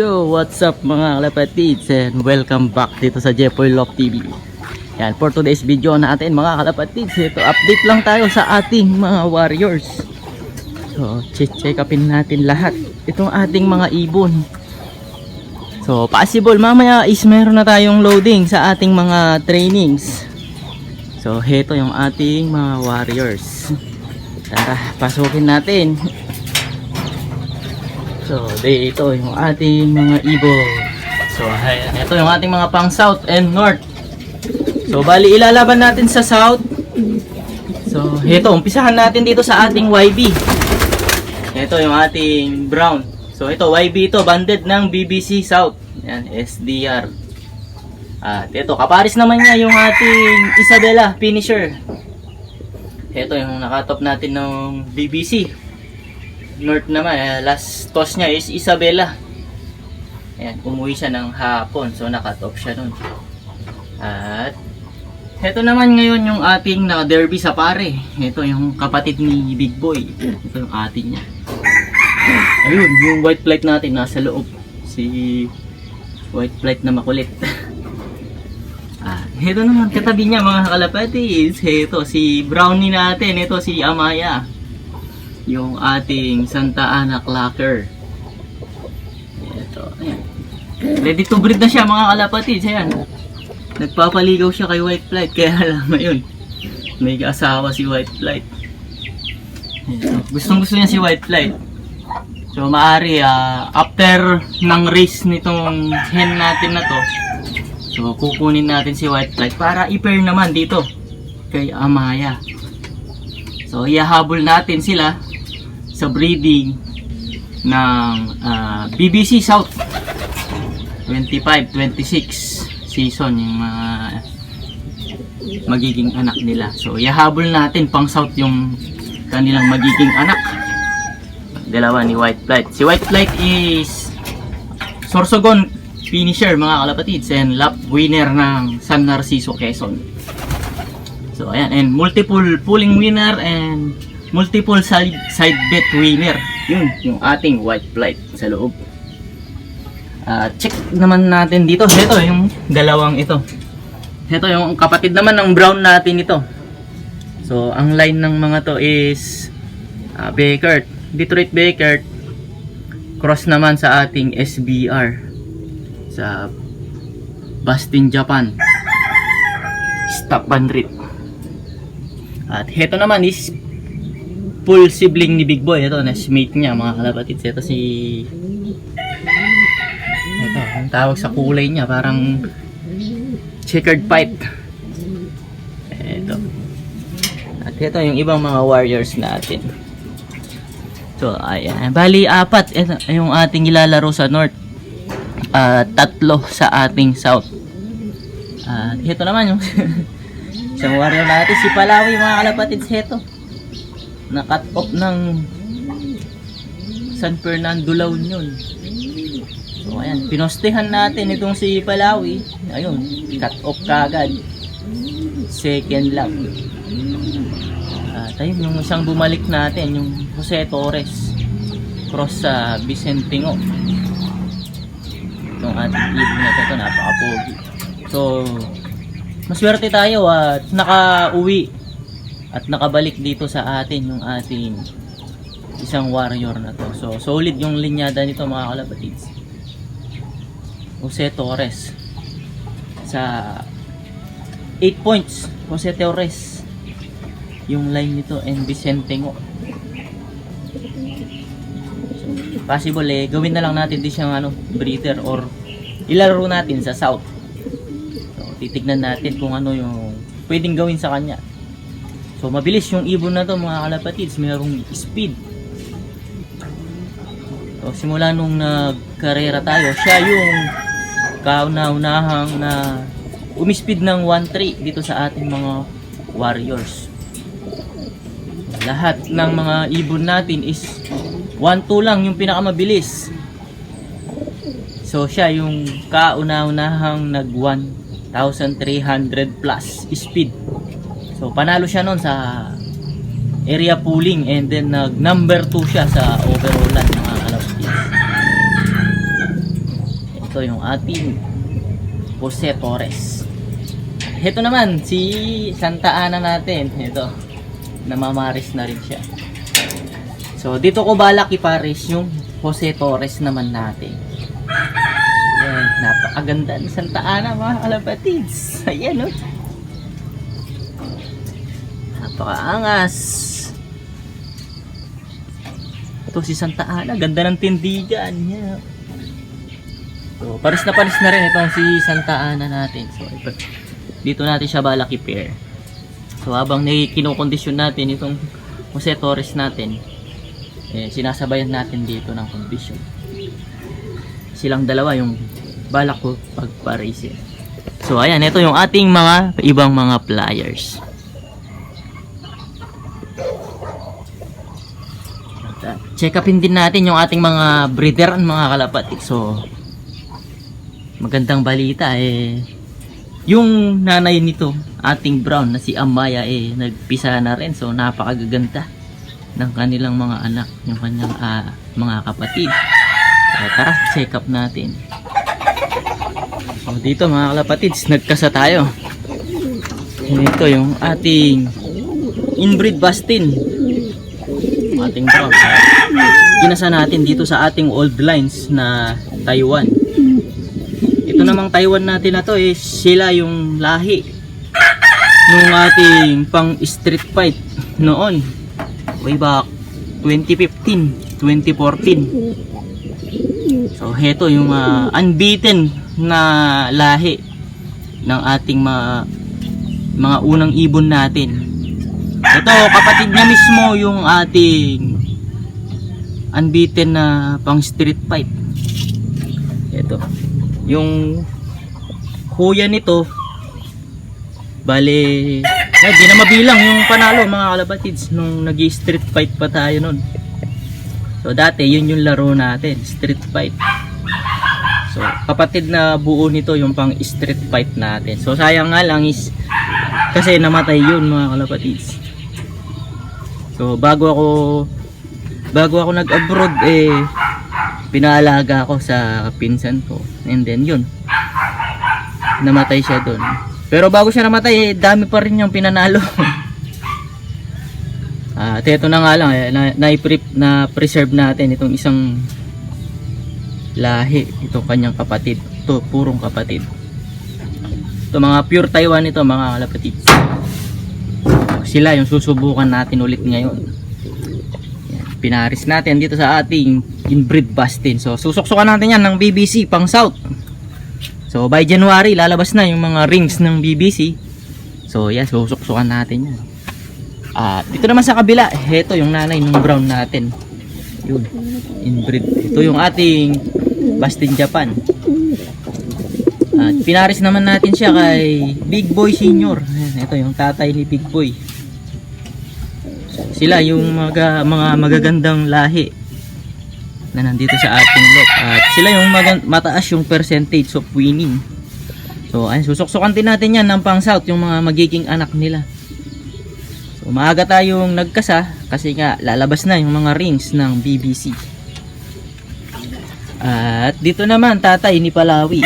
Yo, what's up mga kalapatids, and welcome back dito sa Jepoy Love TV. Yan, for today's video natin mga kalapatids, ito update lang tayo sa ating mga warriors. So, check upin natin lahat itong ating mga ibon. So, possible mamaya is meron na tayong loading sa ating mga trainings. So, heto yung ating mga warriors. Tara, pasukin natin. So, dito yung ating mga ibon. So, ito yung ating mga pang south and north. So, bali ilalaban natin sa south. So, ito, umpisahan natin dito sa ating YB. Ito yung ating brown. So, ito, YB ito, banded ng BBC South. Yan, SDR. At ito, kaparis naman niya yung ating Isabella finisher. Ito yung nakatop natin ng BBC. North naman, last toss niya is Isabella. Ayan, umuwi siya ng hapon. So, nakatop siya nun. At, ito naman ngayon yung ating derby sa pare. Ito yung kapatid ni Big Boy. Ito yung ating niya. Ayun, yung white flight natin nasa loob. Si white flight na makulit. Ito naman, katabi niya mga kalapatids. Ito, si Brownie natin. Ito, si Amaya. Yung ating Santa Ana Clacker. Ito, ayan. Ready to breed na siya mga kalapatids. Ayan. Nagpapaligaw siya kay White Flight. Kaya alam mo yun, may asawa si White Flight. Gustong gusto niya si White Flight. So maaari after ng race nitong hen natin na to, so kukunin natin si White Flight para i-pair naman dito kay Amaya. So ihahabol natin sila sa breeding ng BBC South 25-26 season, yung mga magiging anak nila. So ihahabol natin pang South yung kanilang magiging anak, dalawa ni White Flight. Si White Flight is Sorsogon finisher mga kalapatids and lap winner ng San Narciso Quezon. So ayan, and multiple pulling winner and multiple side bet winner. Yun, yung ating White Flight sa loob. Check naman natin dito. Ito yung dalawang ito. Ito yung kapatid naman ng brown natin ito. So ang line ng mga to is Beckert, Detroit Beckert, cross naman sa ating SBR sa Bastin Japan Stop Bandrit. At ito naman is full sibling ni Big Boy. Ito, mate niya mga kalapatids. Ito si... Ito, ang tawag sa kulay niya, parang checkered pipe. Ito. At ito yung ibang mga warriors natin. So, ayan. Bali, apat. Ito yung ating ilalaro sa north. Tatlo sa ating south. At ito naman yung isang warrior natin, si Palawi mga kalapatids. Ito, na-cut off ng San Fernando La Union. So ayan, pinostehan natin itong si Palawi. Ayun, cut off kagad. Second lap. At ayun, yung isang bumalik natin, yung Jose Torres, cross sa Vicentingo. Itong ating ibon na ito, napaka-pogi. So maswerte tayo at naka-uwi at nakabalik dito sa atin yung ating isang warrior na to. So solid yung linyada nito mga kalapatids. Jose Torres sa 8 points. Jose Torres yung line nito, and Vicentingo. So, possible gawin na lang natin din siyang breeder or ilalaro natin sa south. So titignan natin kung ano yung pwedeng gawin sa kanya. So mabilis yung ibon na to mga kalapatids, mayroong speed. So simula nung nagkarera tayo, siya yung kauna-unahang na umispeed ng 1-3 dito sa ating mga warriors. Lahat ng mga ibon natin is 1-2 lang yung pinakamabilis. So siya yung kauna-unahang nag 1,300 plus speed. So panalo siya noon sa area pooling, and then nag number 2 siya sa overall lot mga kalapatids. Ito yung ating Jose Torres. Ito naman, si Santa Ana natin. Ito, namamaris na rin siya. So, dito ko balak iparis yung Jose Torres naman natin. Ayan, napakaganda ni Santa Ana mga kalapatids. Ayan, oh. Napakaangas. Ito si Santa Ana, ganda ng tindigan niya. So, paris na rin itong si Santa Ana natin. So, dito natin siya balak i-pair. So habang kinokondisyon natin itong Jose Torres natin, sinasabayan natin dito ng kondisyon. Silang dalawa yung balak ko pagparisin. So ayan, ito yung ating mga ibang mga pliers. Check upin din natin yung ating mga breeder mga kalapatid. So magandang balita yung nanay nito, ating brown na si Amaya nagpisa na rin. So napakagaganda ng kanilang mga anak, yung kanyang mga kapatid. So, tara, check up natin. So dito mga kalapatids, nagkasa tayo. Ito yung ating inbreed Bastin, ating brown. Ginasa natin dito sa ating old lines na Taiwan. Ito namang Taiwan natin na to sila yung lahi nung ating pang street fight noon way back 2015, 2014. So heto yung unbeaten na lahi ng ating mga unang ibon natin. Ito kapatid niya mismo yung ating unbeaten na pang street fight. Ito yung kuya nito, bale di na mabilang yung panalo mga kalapatids nung nag-street fight pa tayo nun. So dati yun yung laro natin, street fight. So kapatid na buo nito yung pang street fight natin. So sayang nga lang is kasi namatay yun mga kalapatids. So bago ako nag-abroad pinaalaga ako sa pinsan ko, and then yun, namatay siya doon. Pero bago siya namatay, dami pa rin yung pinanalo. At ito na nga lang, na-preserve natin itong isang lahi, itong kanyang kapatid. Ito, purong kapatid. Ito mga pure Taiwan ito mga kalapatid. Sila yung susubukan natin ulit ngayon. Pinaris natin dito sa ating inbreed Bastin. So susuksukan natin yan ng BBC pang South. So by January lalabas na yung mga rings ng BBC. So yes, susuksukan natin yan. Dito naman sa kabila, heto yung nanay ng brown natin. Yun, inbreed. Ito yung ating Bastin Japan. Pinaris naman natin siya kay Big Boy Senior. Ito yung tatay ni Big Boy. Sila yung mga magagandang lahi na nandito sa ating lot. At sila yung mataas yung percentage of winning. So ayun, susuksukan din natin yan ng pang South, yung mga magiging anak nila. So maaga tayong nagkasa kasi nga lalabas na yung mga rings ng BBC. At dito naman tatay ni Palawi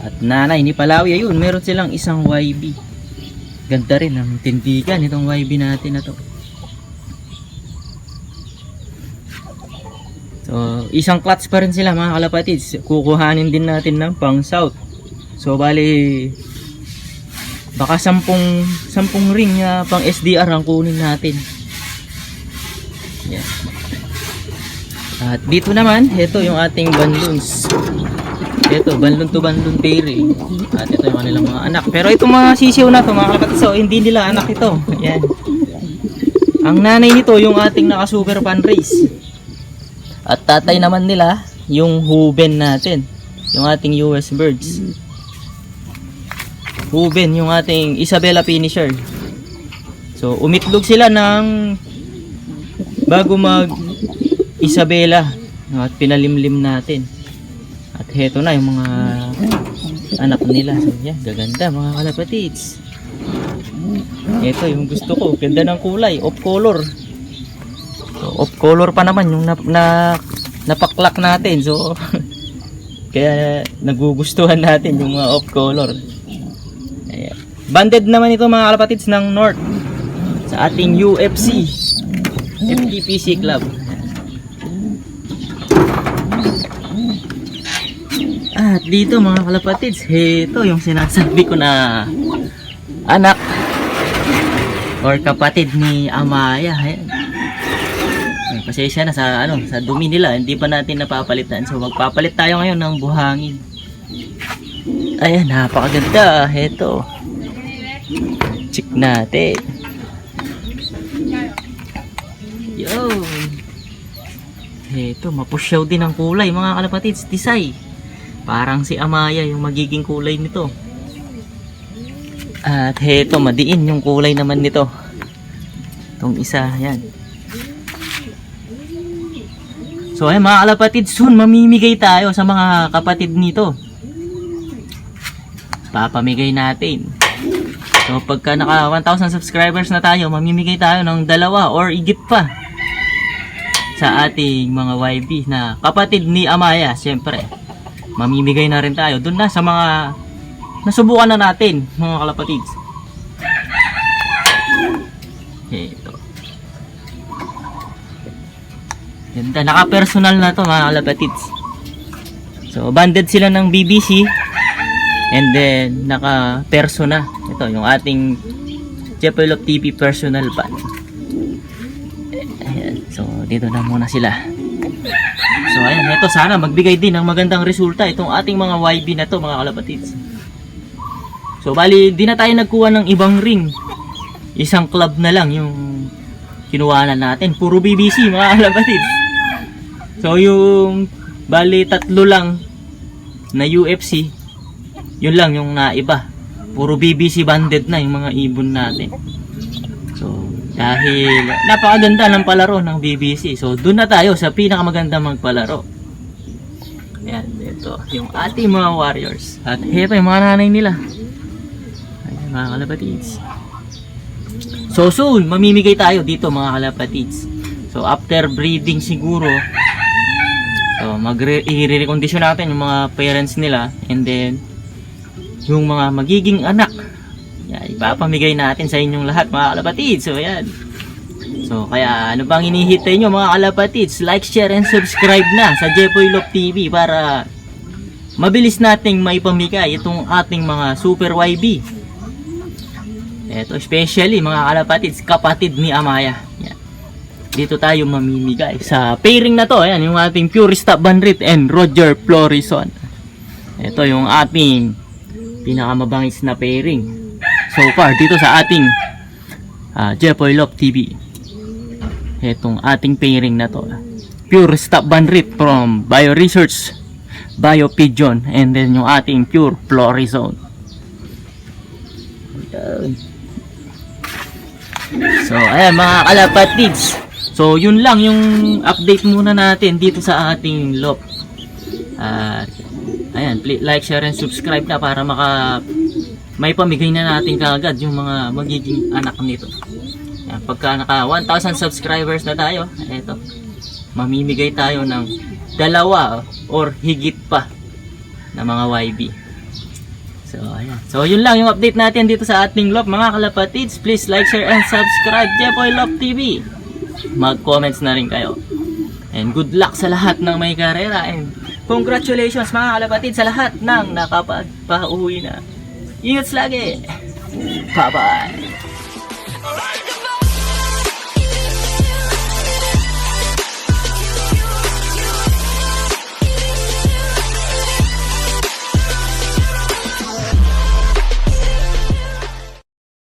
at nanay ni Palawi. Ayun, meron silang isang YB. Ganda rin ang tindigan itong YB natin na to. So isang clutch pa rin sila mga kalapatids. Kukuhanin din natin ng pang South. So bali baka 10 ring pang SDR ang kunin natin. Yan. At dito naman, ito yung ating banloons. Ito, banlon to banlon pairing. At ito yung kanilang mga anak. Pero itong mga sisiw na to mga kapatid, so hindi nila anak ito. Ayan. Ang nanay nito yung ating naka super fan race. At tatay naman nila yung Huben natin, yung ating US birds. Huben yung ating Isabella finisher. So umitlog sila ng bago mag Isabella at pinalimlim natin. At heto na yung mga anak nila. So yeah, gaganda mga kalapatids. Ito yung gusto ko, ganda ng kulay, off color. So, off color pa naman yung napaklak natin. So Kaya nagugustuhan natin yung mga off color. Ayan. Banded naman ito mga kalapatids ng North sa ating UFC FTPC Club. At dito mga kalapatids, ito yung sinasabi ko na anak or kapatid ni Amaya. Ayan. Pasensya na sa sa dumi nila, hindi pa natin napapalitan. So magpapalit tayo ngayon ng buhangin. Ayan, napakaganda. Ito. Check natin. Yo. Ito, mapusyaw din ang kulay mga kalapatids. Tisay. Parang si Amaya yung magiging kulay nito. At heto, madiin yung kulay naman nito. Itong isa, yan. So ayan mga kalapatid, soon mamimigay tayo sa mga kapatid nito. Papamigay natin. So pagka naka 1,000 subscribers na tayo, mamimigay tayo ng 2 or igit pa sa ating mga YB na kapatid ni Amaya, siyempre. Mamimigay na rin tayo doon na sa mga nasubukan na natin mga kalapatids. Ito. Ganda, naka-personal na to mga kalapatids. So banded sila ng BBC and then naka-persona. Ito yung ating Jepoy Love TV personal pan. Ayan. So dito na muna sila. So ayan, ito sana magbigay din ng magandang resulta itong ating mga YB na to mga kalapatids. So bali, di na tayo nagkuha ng ibang ring. Isang club na lang yung kinuha na natin. Puro BBC mga kalapatids. So yung bali 3 lang na UFC, yun lang yung naiba. Puro BBC banded na yung mga ibon natin. So dahil napakaganda ng palaro ng BBC. So doon na tayo sa pinakamaganda magpalaro. Ayan, ito yung ating mga Warriors. At ito yung mga nanay nila. Ayan mga kalapatids. So soon, mamimigay tayo dito mga kalapatids. So after breeding siguro, so i-re-recondition natin yung mga parents nila. And then yung mga magiging anak, yan, ipapamigay natin sa inyong lahat mga kalapatids. So ayan. So kaya ano bang hinihintay nyo mga kalapatids? Like, share, and subscribe na sa Jepoy Love TV para mabilis nating maipamigay itong ating mga super YB. Ito especially mga kalapatids, kapatid ni Amaya. Yan. Dito tayo mamimigay sa pairing na to. Ayan, yung ating Pure Stop Banrit and Roger Florison. Ito yung ating pinakamabangis na pairing so far dito sa ating Jepoy Love TV. Itong ating pairing na to, Pure Stop Banrit from Bio Research, Bio Pigeon, and then yung ating Pure Florison. So ayan mga kalapatids, so yun lang yung update muna natin dito sa ating loft. Ayan, please like, share, and subscribe na para may pamigay na natin kaagad yung mga magiging anak nito. Ayan, pagka naka 1,000 subscribers na tayo, eto, mamimigay tayo ng 2 or higit pa na mga YB. So ayan, so yun lang yung update natin dito sa ating loft mga kalapatids. Please like, share, and subscribe Jepoy Love TV. Mag-comments na rin kayo. And good luck sa lahat ng may karera. And congratulations mga kalapatid sa lahat ng nakapagpauwi na. Ingat lagi. Bye bye.